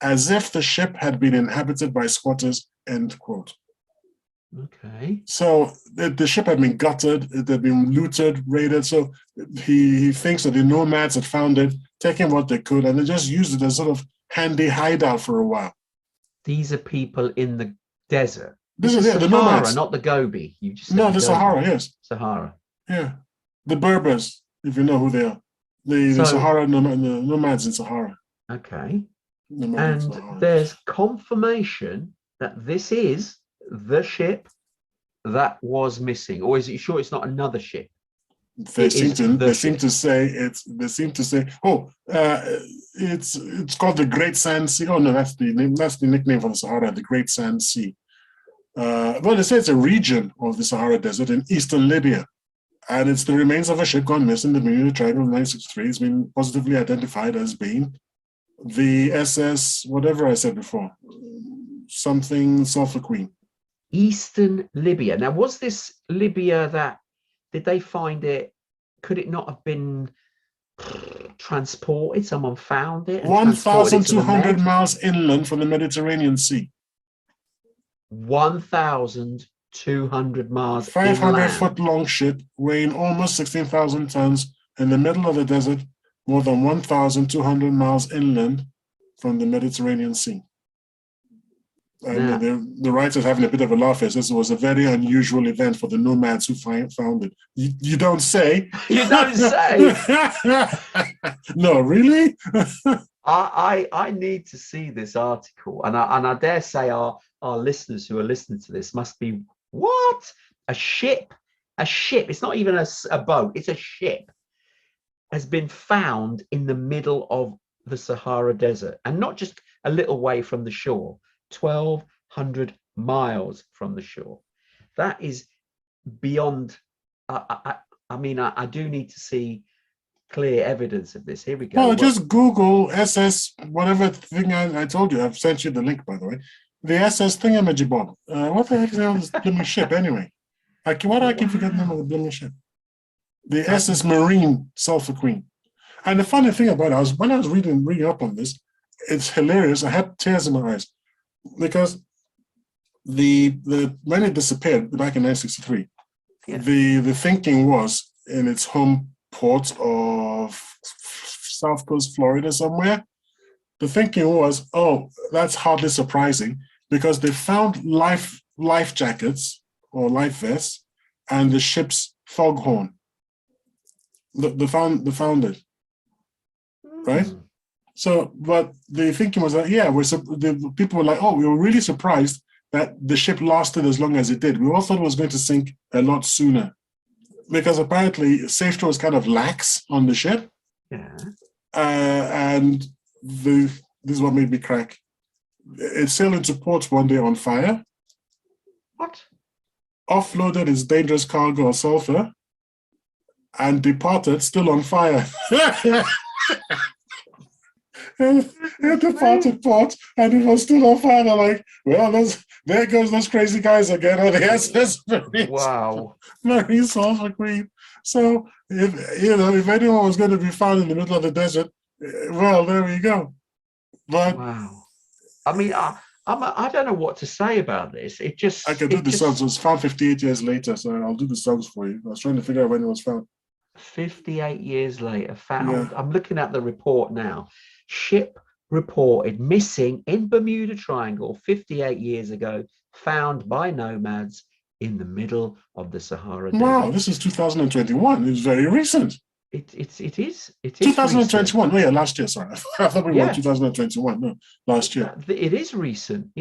as if the ship had been inhabited by squatters, end quote. Okay. So the ship had been gutted, it had been looted, raided. So he thinks that the nomads had found it, taken what they could, and they just used it as sort of handy hideout for a while. These are people in the desert. This is Sahara, the nomads, not the Gobi. You just the Sahara, yes. Sahara. Yeah, the Berbers, if you know who they are, the Sahara nomads in Sahara. Okay. And there's confirmation that this is the ship that was missing, or is it sure it's not another ship? They seem to say it's called the Great Sand Sea. Oh no, that's the name. That's the nickname for the Sahara, the Great Sand Sea. Well, they say it's a region of the Sahara Desert in eastern Libya, and it's the remains of a ship gone missing in the Bermuda Triangle in 1963. It's been positively identified as being the SS, whatever I said before, something Sulphur Queen. Eastern Libya. Now, was this Libya did they find it? Could it not have been transported? Someone found it? 1,200 miles inland from the Mediterranean Sea. 1,200 200 miles 500 inland. foot long ship weighing almost 16,000 tons in the middle of the desert, more than 1,200 miles inland from the Mediterranean Sea. And Now, the writer's having a bit of a laugh as this was a very unusual event for the nomads who found it. You don't say. you don't say. No, really? I need to see this article, and I dare say our listeners who are listening to this must be, what? A ship? It's not even a boat, it's a ship, has been found in the middle of the Sahara Desert, and not just a little way from the shore, 1,200 miles from the shore. That is beyond. I do need to see clear evidence of this. Here we go. Well, just Google SS, whatever thing I told you. I've sent you the link, by the way. The SS thingamajibob. What the heck is on this blooming ship anyway? Why do I keep forgetting the name of the blooming ship? The SS Marine Sulphur Queen. And the funny thing about it, when I was reading up on this, it's hilarious. I had tears in my eyes because when it disappeared back in 1963, the thinking was in its home port of South Coast Florida somewhere. The thinking was, oh, that's hardly surprising because they found life jackets or life vests and the ship's foghorn. They found it, right? So, but the thinking was that, the people were like, oh, we were really surprised that the ship lasted as long as it did. We all thought it was going to sink a lot sooner because apparently safety was kind of lax on the ship. Yeah. And this is what made me crack. It sailed into port one day on fire. What? Offloaded its dangerous cargo of sulfur and departed still on fire. It departed port and it was still on fire. They're like, well, there goes those crazy guys again on the SS Marine Sulphur Queen. So if anyone was going to be found in the middle of the desert, well, there we go. But wow. I mean, I don't know what to say about this. I can do the sums. It was found 58 years later, so I'll do the sums for you. I was trying to figure out when it was found. 58 years later, found. Yeah. I'm looking at the report now. Ship reported missing in Bermuda Triangle 58 years ago, found by nomads in the middle of the Sahara Desert. Wow, this is 2021. It's very recent. It is 2021. Oh yeah, last year. Sorry, I thought we were 2021. No, last year. It is recent.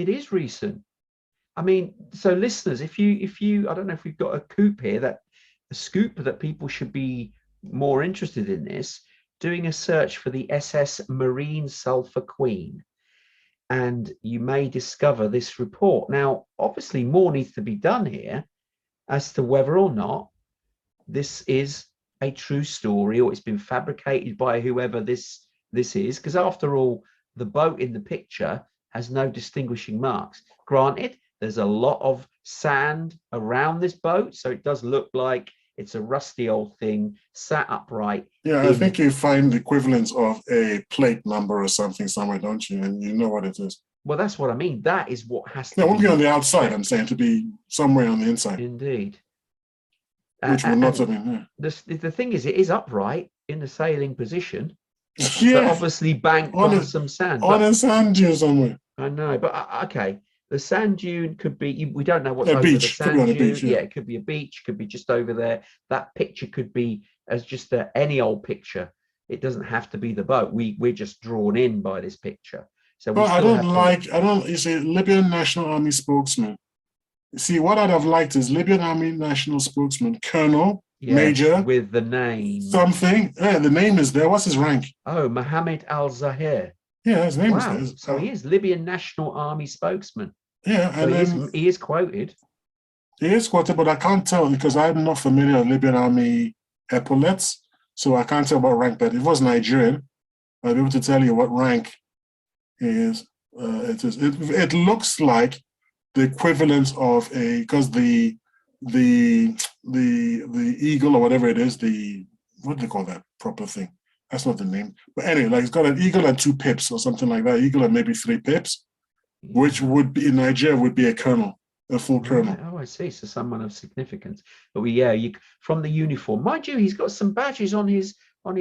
I mean, so listeners, if you, I don't know if we've got a scoop that people should be more interested in this, doing a search for the SS Marine Sulphur Queen, and you may discover this report. Now, obviously, more needs to be done here as to whether or not this is a true story or it's been fabricated by whoever this is, because after all, the boat in the picture has no distinguishing marks. Granted, there's a lot of sand around this boat, so it does look like it's a rusty old thing sat upright. Yeah, I think you find the equivalent of a plate number or something somewhere, don't you? And you know what it is. Well, that's what I mean. That is what has to be. It won't be on the outside, I'm saying, to be somewhere on the inside. Indeed. Which will not have been, the thing is, it is upright in the sailing position. Yeah. But obviously banked on some sand. On a sand dune somewhere. I know, but okay. The sand dune could be, we don't know what's over the sand dune. Beach, yeah, it could be a beach, could be just over there. That picture could be as just any old picture. It doesn't have to be the boat. We're just drawn in by this picture. So you see, Libyan National Army spokesman. See, what I'd have liked is Libyan Army National spokesman, Colonel, Major. With the name. Something. Yeah, the name is there. What's his rank? Oh, Mohammed Al-Zahir. Yeah, his name is there. So he is Libyan National Army spokesman. Yeah, so and he is quoted. He is quoted, but I can't tell because I'm not familiar with Libyan Army epaulets, so I can't tell what rank that. If it was Nigerian, I'd be able to tell you what rank is. It looks like the equivalent of because the eagle or whatever it is, what do they call that proper thing? That's not the name. But anyway, like it's got an eagle and 2 pips or something like that. Eagle and maybe 3 pips, which would be in Nigeria would be a colonel. a full colonel. Right. Oh, I see. So someone of significance. But you from the uniform, mind you, he's got some badges on his on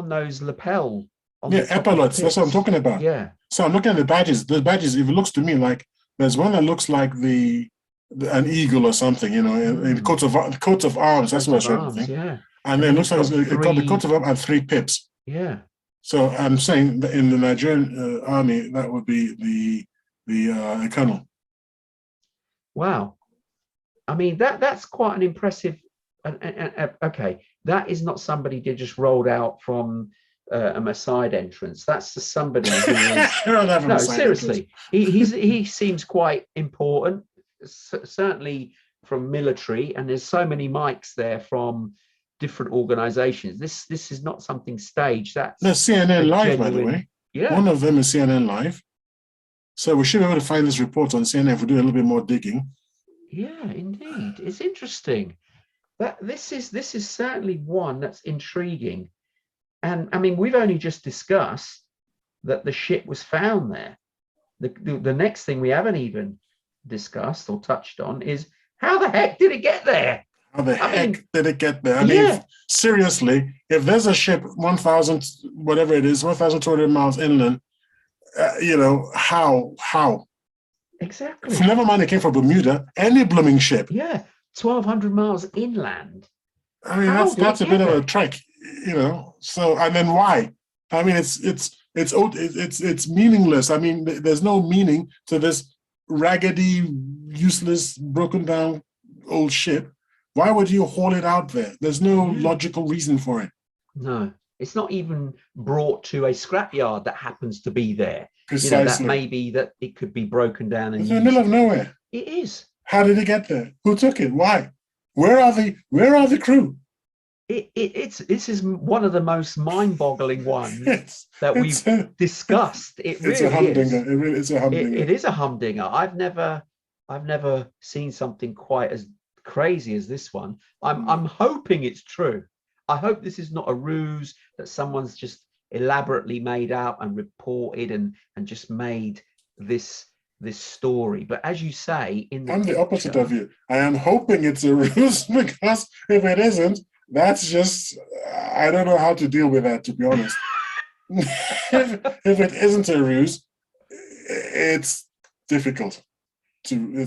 those lapel on Yeah, the top of the epaulets. That's what I'm pits. talking about. Yeah. So I'm looking at the badges. The badges, if it looks to me like there's one that looks like an eagle or something, you know, in coat of arms. That's what I was trying to think. Yeah. And then it looks like he's it's got the coat of arms and 3 pips. Yeah. So I'm saying that in the Nigerian army, that would be the colonel. Wow. I mean, that's quite an impressive. Okay, that is not somebody that just rolled out from a side entrance. That's somebody who is. No, seriously, he seems quite important. Certainly from military, and there's so many mics there from different organizations. This is not something staged. That's CNN Live, by the way. Yeah, one of them is CNN Live. So we should be able to find this report on CNN if we do a little bit more digging. Yeah, indeed. It's interesting. That this is certainly one that's intriguing. And I mean, we've only just discussed that the ship was found there. The next thing we haven't even discussed or touched on is how the heck did it get there? How the heck did it get there? I mean, seriously, if there's a ship 1,000, whatever it is, 1,200 miles inland, you know, how? Exactly. Never mind, it came from Bermuda. Any blooming ship. Yeah, 1,200 miles inland. I mean, that's a bit of a trek, you know. So, and then why? I mean, it's meaningless. I mean, there's no meaning to this raggedy, useless, broken down old ship. Why would you haul it out there? There's no logical reason for it. No, it's not even brought to a scrapyard that happens to be there. Precisely. You know, that may be that it could be broken down and it's in the middle of nowhere. It is. How did it get there? Who took it? Why? Where are the crew? This is one of the most mind-boggling ones that we've discussed. It's a humdinger. It's a humdinger. It is a humdinger. I've never seen something quite as crazy as this one. I'm hoping it's true. I hope this is not a ruse that someone's just elaborately made out and reported and just made this story. But as you say, I'm the opposite of you. I am hoping it's a ruse because if it isn't, that's just, I don't know how to deal with that, to be honest. if it isn't a ruse, it's difficult to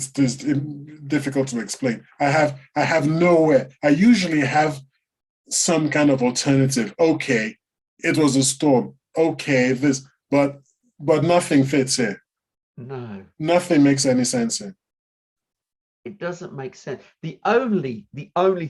explain. I have nowhere. I usually have some kind of alternative. Okay, it was a storm. Okay, but nothing fits here. No. Nothing makes any sense here. It doesn't make sense. The only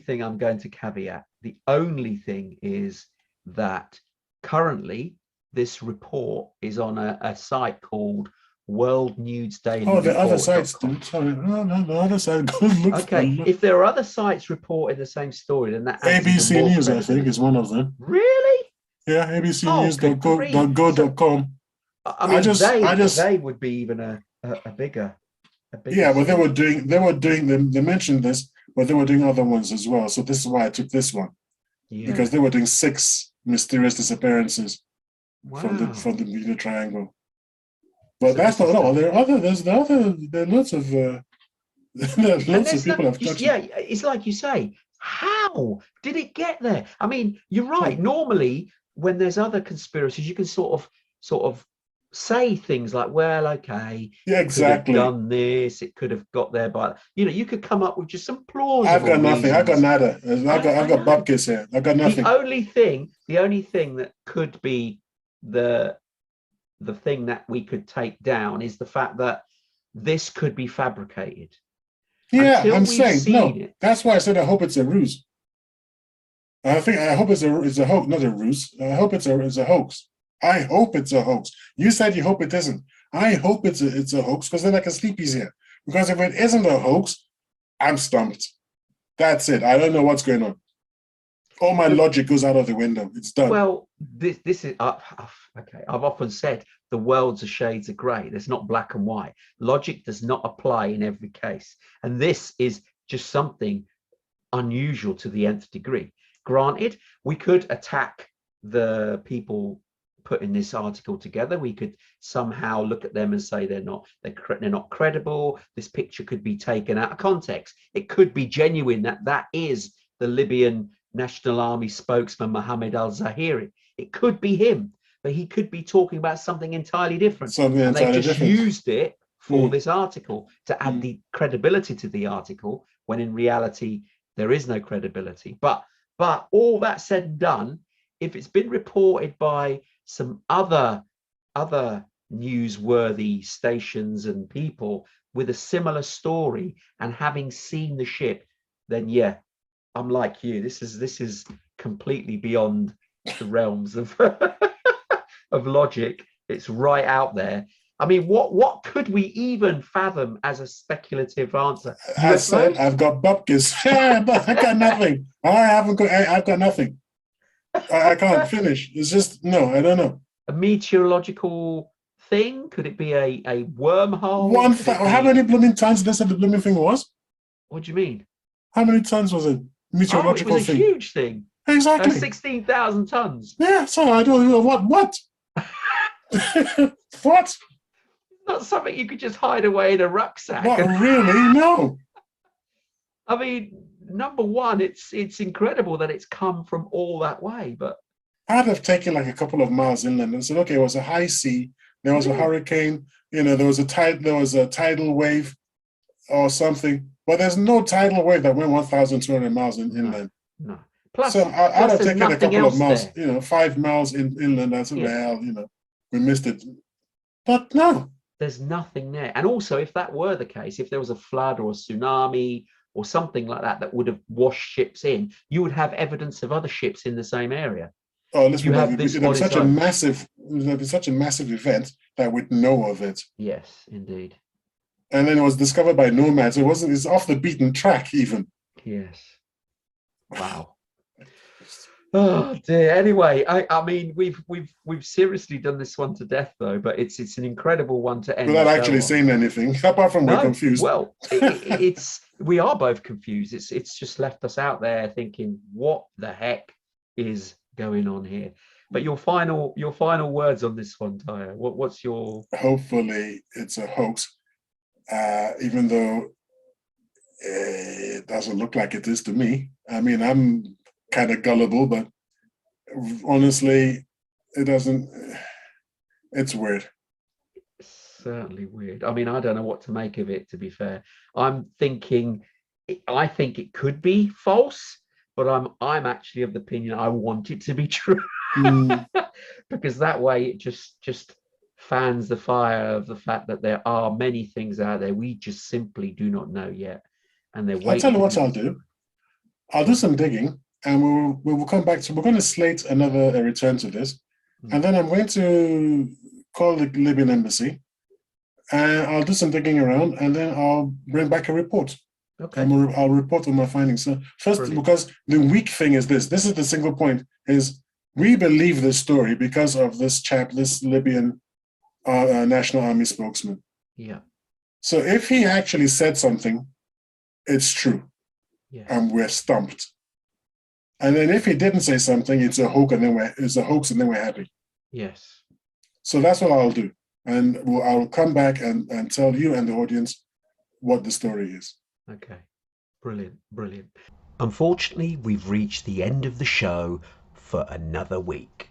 thing I'm going to caveat, the only thing is that currently this report is on a site called World News Daily. Oh, the other sites do. Sorry, no, the other site. Okay, if there are other sites reporting the same story, then that ABC News, I think, is one of them. Really? Yeah, abcnews.go.com. I mean, they would be even a bigger. Yeah, but they mentioned this, but they were doing other ones as well. So this is why I took this one. Yeah. Because they were doing 6 mysterious disappearances from the Bermuda Triangle. But that's not all. There are lots of people have touched. Yeah, it's like you say, how did it get there? I mean, you're right. Normally, when there's other conspiracies, you can sort of say things like, well, okay, yeah, exactly, could have done this, it could have got there by, you know, you could come up with just some plausible I've got nothing. reasons. I've got nada. I've got bupkis here. I've got nothing. The only thing that could be the thing that we could take down is the fact that this could be fabricated. Yeah, I'm saying no. That's why I said I hope it's a ruse. I hope it's a hoax, not a ruse. I hope it's a hoax. I hope it's a hoax. You said you hope it isn't. I hope it's a hoax because then I can sleep easier. Because if it isn't a hoax, I'm stumped. That's it. I don't know what's going on. All my logic goes out of the window. It's done. Well, this is okay. I've often said the world's a shades of grey. There's not black and white. Logic does not apply in every case, and this is just something unusual to the nth degree. Granted, we could attack the people putting this article together. We could somehow look at them and say they're not credible. This picture could be taken out of context. It could be genuine that is the Libyan National Army spokesman Mohammed al-Zahiri. It could be him, but he could be talking about something entirely different. And they've just used it for this article to add the credibility to the article, when in reality there is no credibility. But all that said and done, if it's been reported by some other newsworthy stations and people with a similar story and having seen the ship, then yeah, I'm like you. This is completely beyond the realms of of logic. It's right out there. I mean, what could we even fathom as a speculative answer? I said I've got bupkis. But I got nothing. I've got nothing. I can't finish. It's just no. I don't know. A meteorological thing? Could it be a wormhole? How many blooming tons did they say the blooming thing was? What do you mean? How many tons was it? Meteorological it was a huge thing. Exactly. 16,000 tons. Yeah. So I don't know what. What? Not something you could just hide away in a rucksack. Not really, no. I mean, number one, it's incredible that it's come from all that way, but I'd have taken like a couple of miles inland and said, okay, it was a high sea, there was a hurricane, there was a tidal wave or something, but there's no tidal wave that went 1,200 miles inland. No. Plus, so I'd have taken a couple of miles, there. 5 miles inland. I said, well, we missed it. But no. There's nothing there. And also, if that were the case, if there was a flood or a tsunami or something like that would have washed ships in, you would have evidence of other ships in the same area. Oh, listen, it would be such a massive event that we'd know of it. Yes, indeed. And then it was discovered by nomads. It's off the beaten track, even. Yes. Wow. Oh dear. Anyway, I mean, we've seriously done this one to death, though. But it's an incredible one to end. Without actually saying anything, apart from we're confused. Well, we are both confused. It's just left us out there thinking, what the heck is going on here? But your final words on this one, Tyre. What's your? Hopefully, it's a hoax, even though it doesn't look like it is to me. I mean, I'm kind of gullible, but honestly, it doesn't. It's weird. Certainly weird. I mean, I don't know what to make of it, to be fair. I think it could be false, but I'm actually of the opinion I want it to be true. Because that way it just fans the fire of the fact that there are many things out there we just simply do not know yet, and they're waiting. I'll tell you what I'll do. I'll do some digging, and we will come back to. We're going to slate another return to this, and then I'm going to call the Libyan embassy, and I'll do some digging around, and then I'll bring back a report. Okay. And I'll report on my findings. So first, Brilliant. Because the weak thing is this is the single point, is we believe this story because of this chap, this Libyan National Army spokesman. Yeah. So if he actually said something, it's true. Yeah. And we're stumped. And then if he didn't say something, it's a hoax, and then we're happy. Yes. So that's what I'll do. And I'll come back and tell you and the audience what the story is. Okay. Brilliant. Brilliant. Unfortunately, we've reached the end of the show for another week.